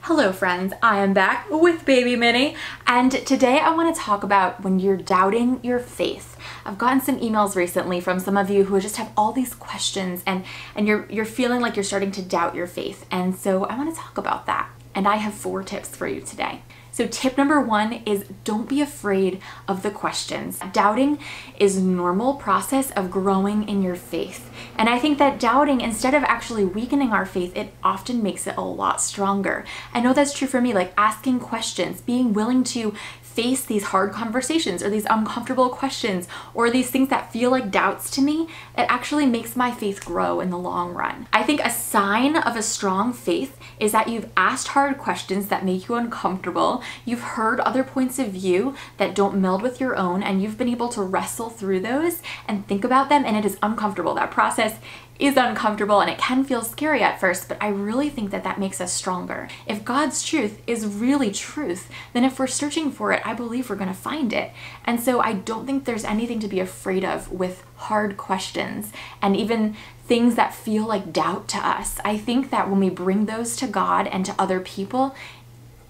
Hello friends, I am back with Baby Minnie, and today I want to talk about when you're doubting your faith. I've gotten some emails recently from some of you who just have all these questions and you're feeling like you're starting to doubt your faith, and so I want to talk about that. And I have 4 tips for you today. So tip number 1 is don't be afraid of the questions. Doubting is a normal process of growing in your faith. And I think that doubting, instead of actually weakening our faith, it often makes it a lot stronger. I know that's true for me, like asking questions, being willing to face these hard conversations or these uncomfortable questions or these things that feel like doubts to me, it actually makes my faith grow in the long run. I think a sign of a strong faith is that you've asked hard questions that make you uncomfortable, you've heard other points of view that don't meld with your own, and you've been able to wrestle through those and think about them, and it is uncomfortable. That process is uncomfortable and it can feel scary at first, but I really think that that makes us stronger. If God's truth is really truth, then if we're searching for it, I believe we're going to find it. And so I don't think there's anything to be afraid of with hard questions and even things that feel like doubt to us. I think that when we bring those to God and to other people,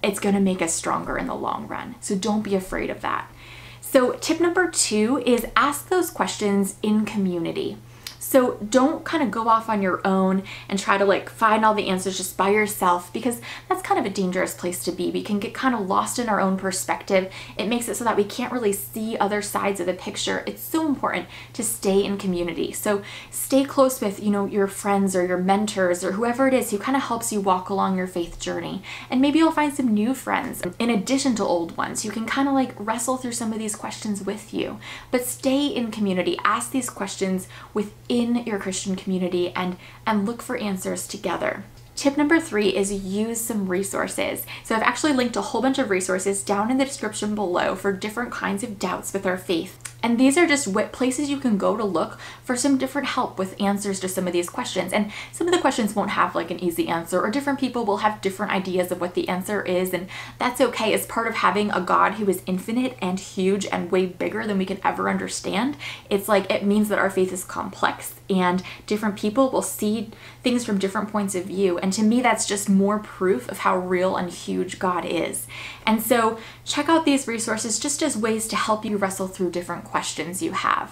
it's going to make us stronger in the long run. So don't be afraid of that. So tip number 2 is ask those questions in community. So don't kind of go off on your own and try to like find all the answers just by yourself, because that's kind of a dangerous place to be. We can get kind of lost in our own perspective. It makes it so that we can't really see other sides of the picture. It's so important to stay in community. So stay close with, your friends or your mentors or whoever it is who kind of helps you walk along your faith journey. And maybe you'll find some new friends in addition to old ones who can kind of like wrestle through some of these questions with you. But stay in community. Ask these questions within your Christian community and look for answers together. Tip number 3 is use some resources. So I've actually linked a whole bunch of resources down in the description below for different kinds of doubts with our faith. And these are just places you can go to look for some different help with answers to some of these questions. And some of the questions won't have like an easy answer, or different people will have different ideas of what the answer is. And that's okay. As part of having a God who is infinite and huge and way bigger than we can ever understand, it's like it means that our faith is complex and different people will see things from different points of view. And to me, that's just more proof of how real and huge God is. And so check out these resources just as ways to help you wrestle through different questions you have.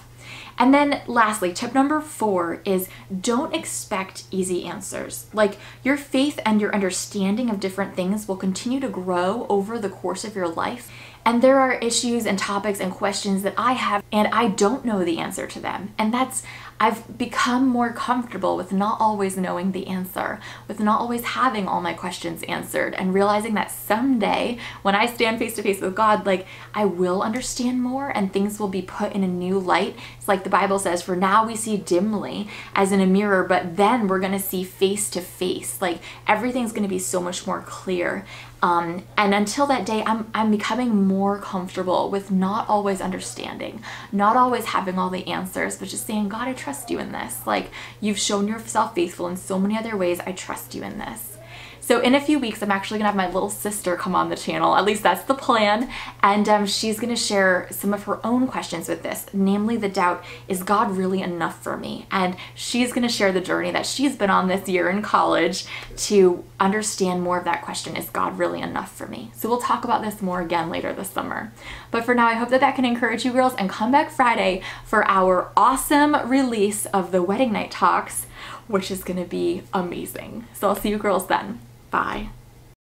And then lastly, tip number 4 is don't expect easy answers. Like, your faith and your understanding of different things will continue to grow over the course of your life. And there are issues and topics and questions that I have and I don't know the answer to them. And I've become more comfortable with not always knowing the answer, with not always having all my questions answered, and realizing that someday when I stand face to face with God, like, I will understand more and things will be put in a new light. It's like the Bible says, for now we see dimly as in a mirror, but then we're going to see face to face. Like, everything's going to be so much more clear. And until that day, I'm becoming more comfortable with not always understanding, not always having all the answers, but just saying, God, I trust you in this. Like, you've shown yourself faithful in so many other ways. I trust you in this. So in a few weeks, I'm actually gonna have my little sister come on the channel. At least that's the plan. And she's gonna share some of her own questions with this, namely the doubt, is God really enough for me? And she's gonna share the journey that she's been on this year in college to understand more of that question, is God really enough for me? So we'll talk about this more again later this summer. But for now, I hope that that can encourage you girls, and come back Friday for our awesome release of the wedding night talks, which is gonna be amazing. So I'll see you girls then. Bye.